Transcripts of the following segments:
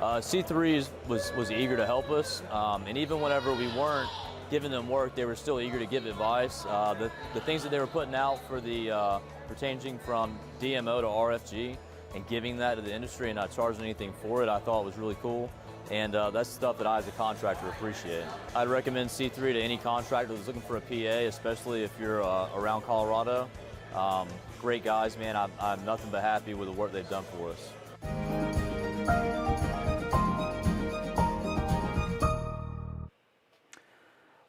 C3 was eager to help us, and even whenever we weren't giving them work, they were still eager to give advice. The things that they were putting out for the for changing from DMO to RFG and giving that to the industry and not charging anything for it, I thought was really cool. And that's stuff that I, as a contractor, appreciate. I'd recommend C3 to any contractor that's looking for a PA, especially if you're around Colorado. Great guys, man. I'm nothing but happy with the work they've done for us.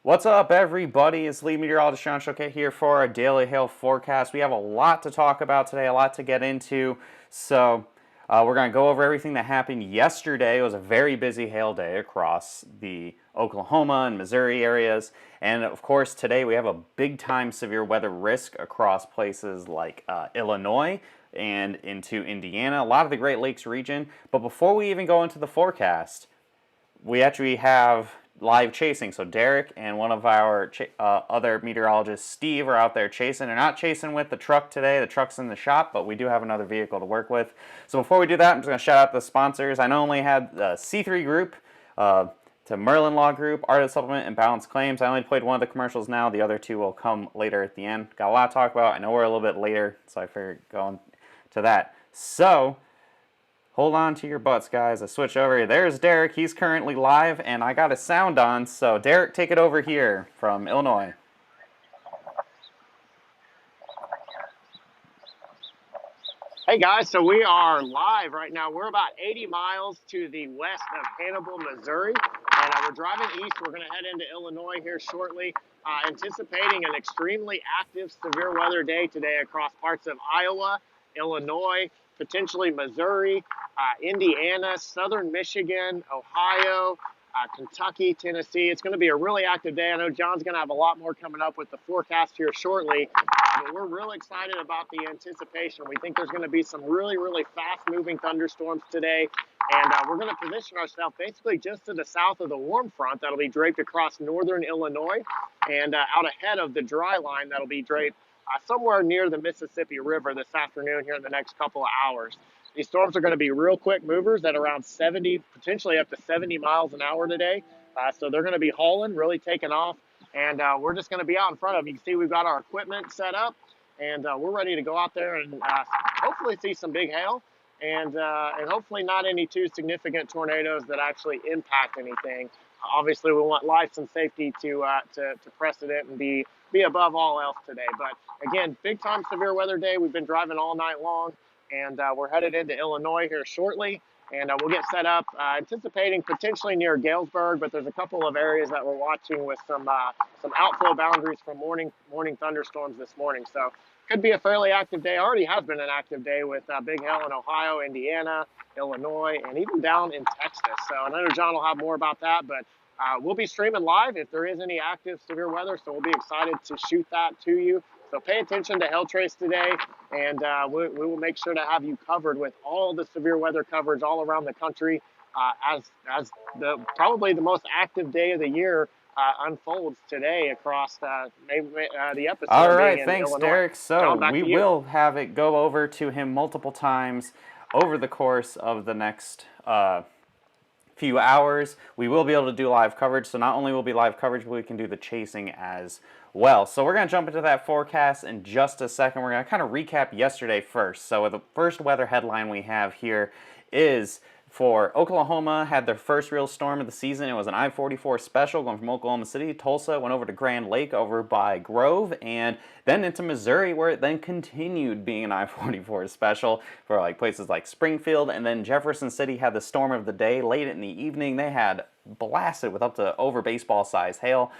What's up, everybody? It's lead meteorologist Sean Choquette here for our daily hail forecast. We have a lot to talk about today, a lot to get into. So we're going to go over everything that happened yesterday. It was a very busy hail day across the Oklahoma and Missouri areas. And of course, today we have a big time severe weather risk across places like Illinois and into Indiana, a lot of the Great Lakes region. But before we even go into the forecast, we actually have live chasing. So Derek and one of our other meteorologists, Steve, are out there chasing. They're not chasing with the truck today. The truck's in the shop, but we do have another vehicle to work with. So before we do that, I'm just going to shout out the sponsors. I not only had the C3 Group, to Merlin Law Group, Artist Supplement, and Balance Claims. I only played one of the commercials now. The other two will come later at the end. Got a lot to talk about. I know we're a little bit later, so I figured going to that. So hold on to your butts, guys. I switch over. There's Derek. He's currently live, and I got his sound on. So, Derek, take it over here from Illinois. Hey, guys. So we are live right now. We're about 80 miles to the west of Hannibal, Missouri, and we're driving east. We're going to head into Illinois here shortly, anticipating an extremely active severe weather day today across parts of Iowa, Illinois, potentially Missouri, Indiana, southern Michigan, Ohio, Kentucky, Tennessee. It's going to be a really active day. I know John's going to have a lot more coming up with the forecast here shortly, but we're really excited about the anticipation. We think there's going to be some really, really fast-moving thunderstorms today, and we're going to position ourselves basically just to the south of the warm front that'll be draped across northern Illinois and out ahead of the dry line that'll be draped somewhere near the Mississippi River this afternoon here in the next couple of hours. These storms are going to be real quick movers at around 70, potentially up to 70 miles an hour today. So they're going to be hauling, really taking off. And we're just going to be out in front of them. You can see we've got our equipment set up, and we're ready to go out there and hopefully see some big hail and hopefully not any too significant tornadoes that actually impact anything. Obviously, we want life and safety to precedent and be above all else today. But again, big time severe weather day. We've been driving all night long, and we're headed into Illinois here shortly. And we'll get set up, anticipating potentially near Galesburg, but there's a couple of areas that we're watching with some outflow boundaries from morning thunderstorms this morning. So could be a fairly active day. Already has been an active day with big hail in Ohio, Indiana, Illinois, and even down in Texas. So I know John will have more about that, but we'll be streaming live if there is any active severe weather. So we'll be excited to shoot that to you. So pay attention to Hail Trace today, and we will make sure to have you covered with all the severe weather coverage all around the country as probably the most active day of the year unfolds today across the episode. All right, thanks, Illinois. Derek. So John, we will have it go over to him multiple times over the course of the next few hours. We will be able to do live coverage. So not only will be live coverage, but we can do the chasing as well. So we're going to jump into that forecast in just a second. We're going to kind of recap yesterday first. So the first weather headline we have here is for Oklahoma, had their first real storm of the season. It was an I-44 special going from Oklahoma City, Tulsa, went over to Grand Lake over by Grove, and then into Missouri, where it then continued being an I-44 special for like places like Springfield. And then Jefferson City had the storm of the day late in the evening. They had blasted with up to over baseball size hail.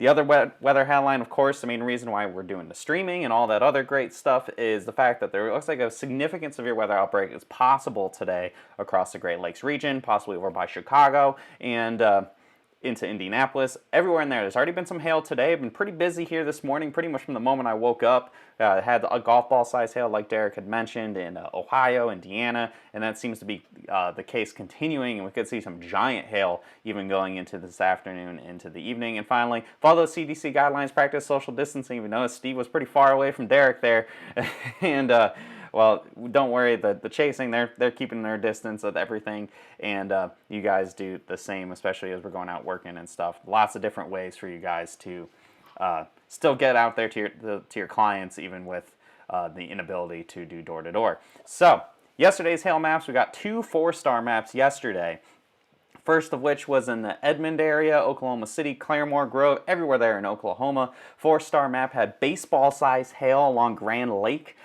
The other weather headline, of course, the main reason why we're doing the streaming and all that other great stuff is the fact that there looks like a significant severe weather outbreak is possible today across the Great Lakes region, possibly over by Chicago and into Indianapolis. Everywhere in there. There's already been some hail today. I've been pretty busy here this morning, pretty much from the moment I woke up. Had a golf ball size hail like Derek had mentioned in Ohio, Indiana, and that seems to be the case continuing, and we could see some giant hail even going into this afternoon, into the evening. And finally, follow those CDC guidelines, practice social distancing. We noticed Steve was pretty far away from Derek there. And Well, don't worry. The chasing, they're keeping their distance of everything, and you guys do the same, especially as we're going out working and stuff. Lots of different ways for you guys to still get out there to your clients, even with the inability to do door to door. So yesterday's hail maps, we got 2 4-star maps yesterday. First of which was in the Edmond area, Oklahoma City, Claremore, Grove, everywhere there in Oklahoma. 4-star map had baseball-sized hail along Grand Lake.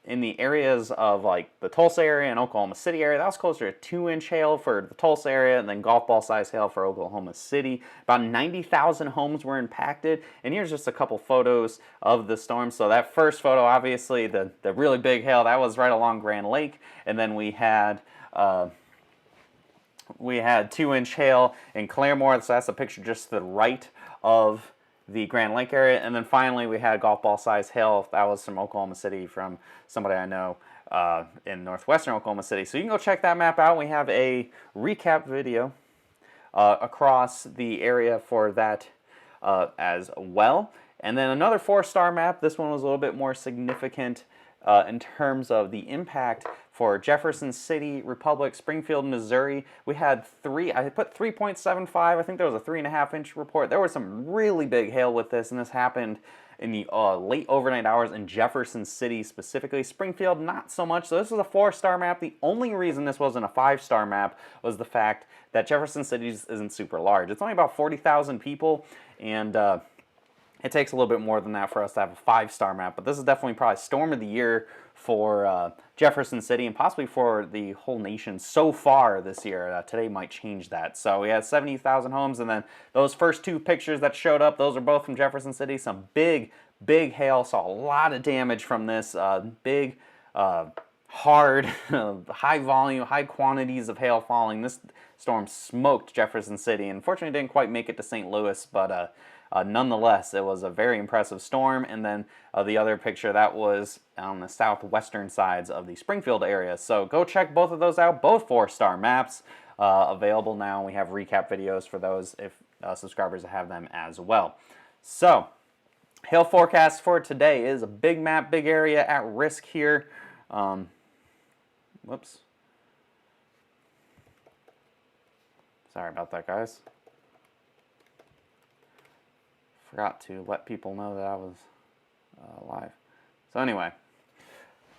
In the areas of like the Tulsa area and Oklahoma City area, that was closer to 2-inch hail for the Tulsa area, and then golf ball-sized hail for Oklahoma City. About 90,000 homes were impacted. And here's just a couple photos of the storm. So that first photo, obviously, the really big hail, that was right along Grand Lake. And then we had 2-inch hail in Claremore, so that's a picture just to the right of the Grand Lake area. And then finally we had golf ball size hail. That was from Oklahoma City, from somebody I know in northwestern Oklahoma City. So you can go check that map out. We have a recap video across the area for that as well. And then another 4-star map. This one was a little bit more significant in terms of the impact for Jefferson City, Republic, Springfield, Missouri. We had I put 3.75. I think there was a 3.5-inch report. There was some really big hail with this, and this happened in the late overnight hours in Jefferson City specifically. Springfield, not so much. So this was a 4-star map. The only reason this wasn't a 5-star map was the fact that Jefferson City isn't super large. It's only about 40,000 people, and it takes a little bit more than that for us to have a 5-star map. But this is definitely probably storm of the year for Jefferson City and possibly for the whole nation so far this year. Today might change that. So we had 70,000 homes, and then those first 2 pictures that showed up, those are both from Jefferson City. Some big hail. Saw a lot of damage from this big, hard, high volume, high quantities of hail falling. This storm smoked Jefferson City. Unfortunately, didn't quite make it to St. Louis, but nonetheless, it was a very impressive storm. And then the other picture, that was on the southwestern sides of the Springfield area. So go check both of those out, both 4-star maps available now. We have recap videos for those if subscribers have them as well. So hail forecast for today is a big map, big area at risk here. Whoops. Sorry about that, guys. Forgot to let people know that I was live. So anyway,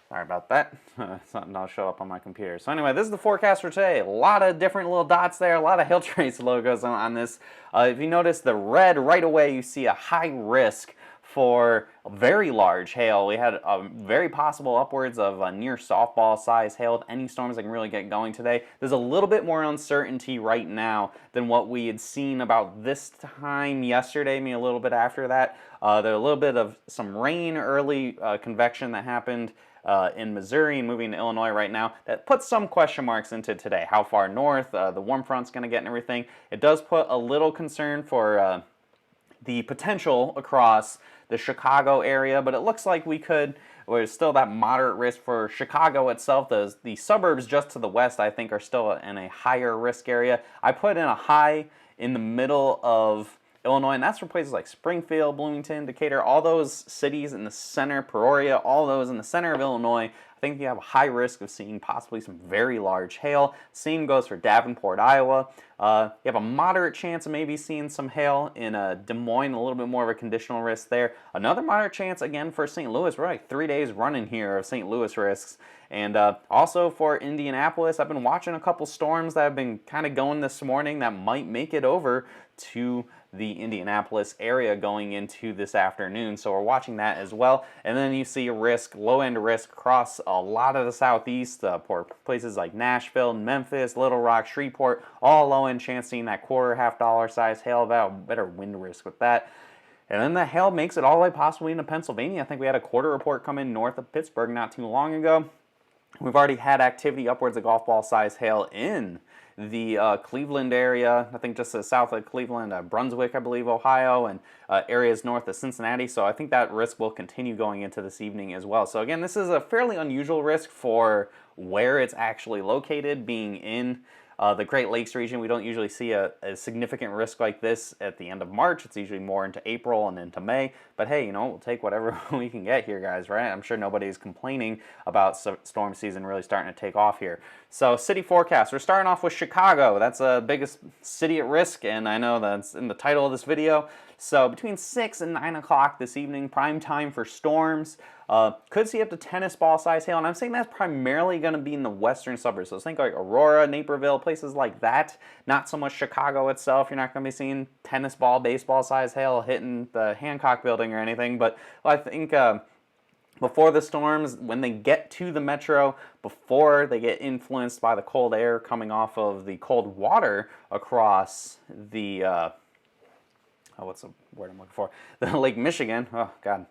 sorry about that. Something will show up on my computer. So anyway, this is the forecast for today. A lot of different little dots there, a lot of hail trace logos on this. If you notice the red right away, you see a high risk for very large hail. We had a very possible upwards of near softball size hail with any storms that can really get going today. There's a little bit more uncertainty right now than what we had seen about this time yesterday, maybe a little bit after that. There's a little bit of some rain, early convection that happened in Missouri and moving to Illinois right now. That puts some question marks into today. How far north the warm front's going to get and everything. It does put a little concern for the potential across the Chicago area, but it looks like there's still that moderate risk for Chicago itself. The suburbs just to the west, I think, are still in a higher risk area. I put in a high in the middle of Illinois, and that's for places like Springfield, Bloomington, Decatur, all those cities in the center, Peoria, all those in the center of Illinois. I think you have a high risk of seeing possibly some very large hail. Same goes for Davenport, Iowa. You have a moderate chance of maybe seeing some hail in Des Moines, a little bit more of a conditional risk there. Another moderate chance again for St. Louis. We're like 3 days running here of St. Louis risks. And also for Indianapolis, I've been watching a couple storms that have been kind of going this morning that might make it over to the Indianapolis area going into this afternoon. So we're watching that as well. And then you see a risk, low-end risk across a lot of the southeast for places like Nashville, Memphis, Little Rock, Shreveport, all low-end chance seeing that $0.25 size hail, better wind risk with that. And then the hail makes it all the way possibly into Pennsylvania. I think we had a quarter report come in north of Pittsburgh not too long ago. We've already had activity upwards of golf ball size hail in the Cleveland area, I think just south of Cleveland, Brunswick, I believe, Ohio, and areas north of Cincinnati. So I think that risk will continue going into this evening as well. So again, this is a fairly unusual risk for where it's actually located, being in The Great Lakes region, we don't usually see a significant risk like this at the end of March. It's usually more into April and into May. But hey, we'll take whatever we can get here, guys, right? I'm sure nobody's complaining about storm season really starting to take off here. So city forecast, we're starting off with Chicago. That's the biggest city at risk, and I know that's in the title of this video. So between 6 and 9 o'clock this evening, prime time for storms. Could see up to tennis ball size hail, and I'm saying that's primarily going to be in the western suburbs. So think like Aurora, Naperville, places like that. Not so much Chicago itself. You're not going to be seeing tennis ball, baseball size hail hitting the Hancock building or anything. But I think before the storms, when they get to the metro, before they get influenced by the cold air coming off of the cold water across the what's the word I'm looking for? The Lake Michigan. Oh God.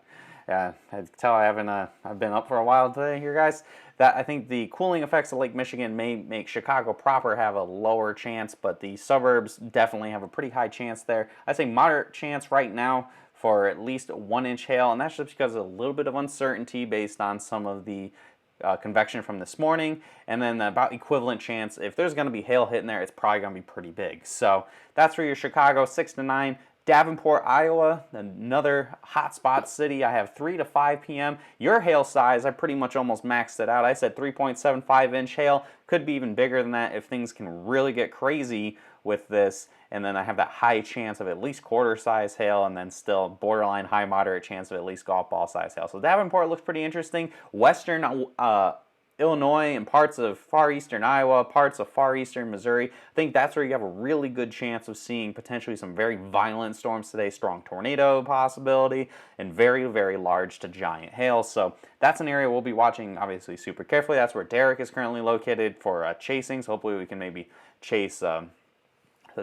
Yeah, I can tell I haven't. I've been up for a while today, here, guys. That I think the cooling effects of Lake Michigan may make Chicago proper have a lower chance, but the suburbs definitely have a pretty high chance there. I'd say moderate chance right now for at least 1-inch hail, and that's just because of a little bit of uncertainty based on some of the convection from this morning, and then about equivalent chance if there's going to be hail hitting there, it's probably going to be pretty big. So that's for your Chicago 6 to 9. Davenport, Iowa, another hotspot city. I have 3 to 5 p.m. Your hail size, I pretty much almost maxed it out. I said 3.75-inch hail. Could be even bigger than that if things can really get crazy with this. And then I have that high chance of at least quarter-size hail, and then still borderline high moderate chance of at least golf ball size hail. So Davenport looks pretty interesting. Western Illinois and parts of far eastern Iowa, parts of far eastern Missouri. I think that's where you have a really good chance of seeing potentially some very violent storms today, strong tornado possibility, and very, very large to giant hail. So that's an area we'll be watching obviously super carefully. That's where Derek is currently located for chasing, so hopefully we can maybe chase the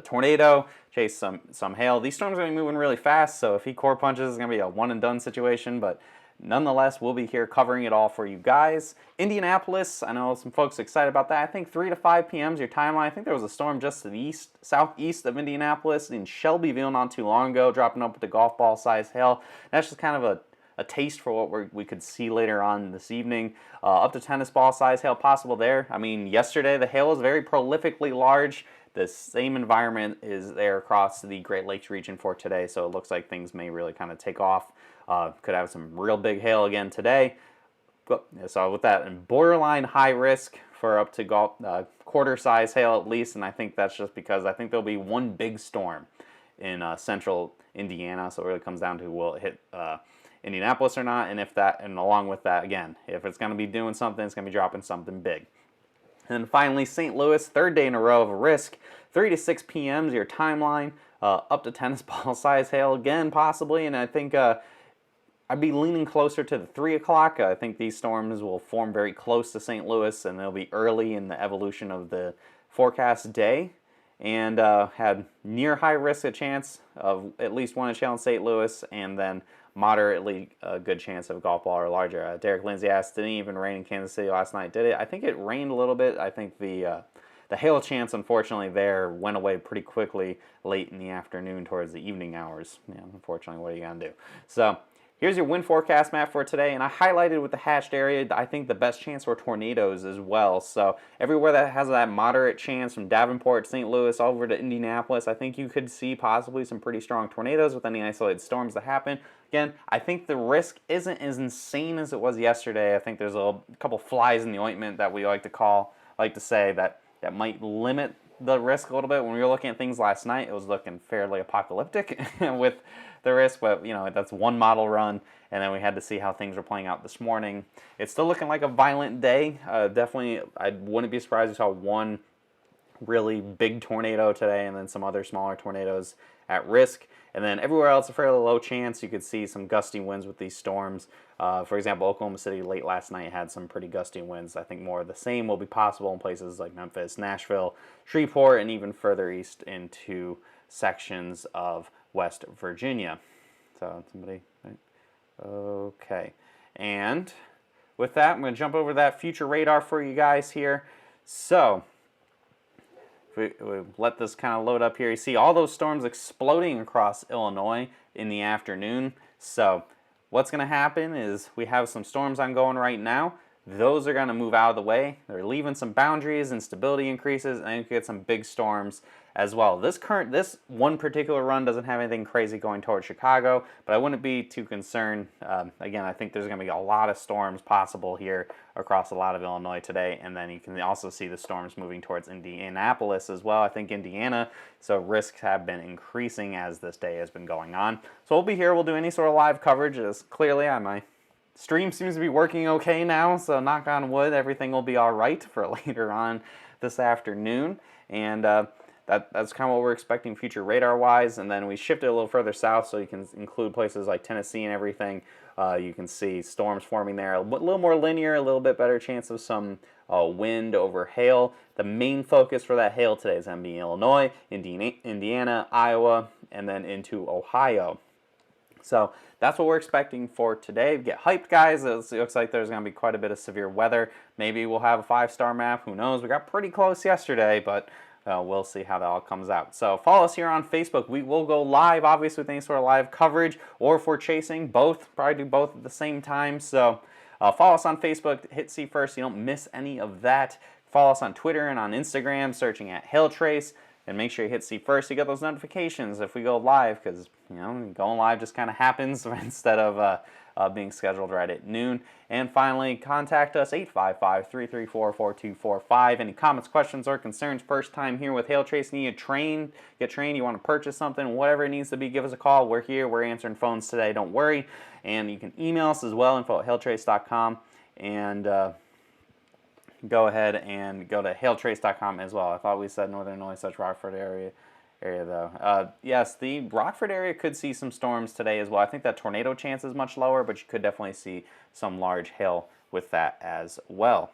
tornado, chase some hail. These storms are going to be moving really fast, so if he core punches, it's going to be a one-and-done situation, but nonetheless, we'll be here covering it all for you guys. Indianapolis, I know some folks are excited about that. I think 3 to 5 p.m. is your timeline. I think there was a storm just to the southeast of Indianapolis in Shelbyville not too long ago, dropping up with the golf ball size hail. That's just kind of a taste for what we could see later on this evening. Up to tennis ball size hail possible there. I mean, yesterday the hail was very prolifically large. The same environment is there across the Great Lakes region for today, so it looks like things may really kind of take off. Could have some real big hail again today. So with that, and borderline high risk for up to quarter-size hail at least, and I think that's just because I think there'll be one big storm in central Indiana, so it really comes down to will it hit Indianapolis or not, and if that, and along with that, again, if it's going to be doing something, it's going to be dropping something big. And then finally, St. Louis, third day in a row of a risk. 3 to 6 p.m. is your timeline. Up to tennis ball size hail again, possibly, and I think I'd be leaning closer to the 3 o'clock. I think these storms will form very close to St. Louis, and they'll be early in the evolution of the forecast day, and had near high risk a chance of at least 1-inch hail in St. Louis, and then moderately a good chance of golf ball or larger. Derek Lindsay asked, didn't even rain in Kansas City last night, did it? I think it rained a little bit. I think the hail chance, unfortunately, there went away pretty quickly late in the afternoon towards the evening hours. Yeah, unfortunately, what are you going to do? So here's your wind forecast map for today, and I highlighted with the hashed area, I think the best chance for tornadoes as well. So everywhere that has that moderate chance from Davenport, St. Louis, over to Indianapolis, I think you could see possibly some pretty strong tornadoes with any isolated storms that happen. Again, I think the risk isn't as insane as it was yesterday. I think there's a couple flies in the ointment that we like to say that might limit the risk a little bit. When we were looking at things last night, it was looking fairly apocalyptic with the risk, but that's one model run, and then we had to see how things were playing out this morning. It's still looking like a violent day. Definitely, I wouldn't be surprised if we saw one really big tornado today and then some other smaller tornadoes at risk. And then everywhere else, a fairly low chance. You could see some gusty winds with these storms. For example, Oklahoma City late last night had some pretty gusty winds. I think more of the same will be possible in places like Memphis, Nashville, Shreveport, and even further east into sections of West Virginia. So somebody, right? Okay. And with that, I'm going to jump over that future radar for you guys here. So if we let this kind of load up here, you see all those storms exploding across Illinois in the afternoon. So what's going to happen is we have some storms ongoing right now. those are going to move out of the way. They're leaving some boundaries and stability increases, and you get some big storms as well. This one particular run doesn't have anything crazy going towards Chicago, but I wouldn't be too concerned. Again, I think there's going to be a lot of storms possible here across a lot of Illinois today, and then you can also see the storms moving towards Indianapolis as well. I think Indiana, so risks have been increasing as this day has been going on. So we'll be here. We'll do any sort of live coverage. As clearly on my stream seems to be working okay now, so knock on wood, everything will be all right for later on this afternoon. And that's kind of what we're expecting future radar-wise. And then we shifted a little further south, so you can include places like Tennessee and everything. You can see storms forming there, a little more linear, a little bit better chance of some wind over hail. The main focus for that hail today is going to be Illinois, Indiana, Iowa, and then into Ohio. So that's what we're expecting for today. Get hyped, guys. It looks like there's going to be quite a bit of severe weather. Maybe we'll have a 5-star map. Who knows? We got pretty close yesterday, but we'll see how that all comes out. So follow us here on Facebook. We will go live, obviously, with any sort of live coverage, or if we're chasing, both. Probably do both at the same time. So follow us on Facebook. Hit see first so you don't miss any of that. Follow us on Twitter and on Instagram, searching at HailTrace. And make sure you hit see first to get those notifications if we go live, because going live just kind of happens instead of being scheduled right at noon. And finally, contact us 855-334-4245. Any comments, questions, or concerns? First time here with HailTrace, need to get trained, you want to purchase something, whatever it needs to be, give us a call. We're here. We're answering phones today. Don't worry. And you can email us as well, info@hailtrace.com. And go ahead and go to hailtrace.com as well. I thought we said Northern Illinois / Rockford area though. Yes, the Rockford area could see some storms today as well. I think that tornado chance is much lower, but you could definitely see some large hail with that as well.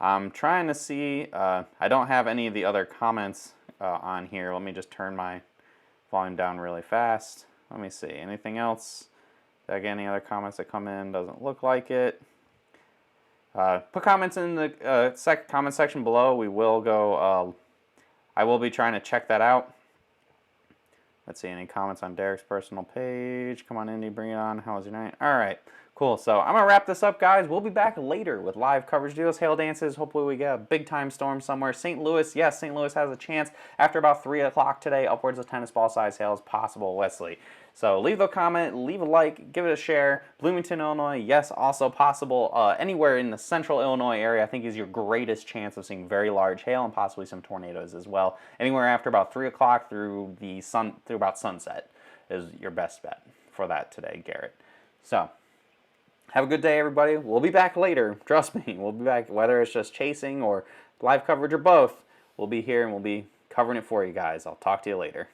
I'm trying to see, I don't have any of the other comments on here. Let me just turn my volume down really fast. Let me see, anything else? Did I get any other comments that come in? Doesn't look like it. Put comments in the comment section below. We will go, I will be trying to check that out. Let's see, any comments on Derek's personal page? Come on, Indy, bring it on. How was your night? All right, cool. So I'm going to wrap this up, guys. We'll be back later with live coverage. Do those hail dances. Hopefully we get a big-time storm somewhere. St. Louis, yes, St. Louis has a chance after about 3 o'clock today. Upwards of tennis ball size hail is possible, Wesley. So leave a comment, leave a like, give it a share. Bloomington, Illinois, yes, also possible. Anywhere in the central Illinois area, I think is your greatest chance of seeing very large hail and possibly some tornadoes as well. Anywhere after about 3 o'clock through about sunset is your best bet for that today, Garrett. So have a good day, everybody. We'll be back later. Trust me, we'll be back. Whether it's just chasing or live coverage or both, we'll be here and we'll be covering it for you guys. I'll talk to you later.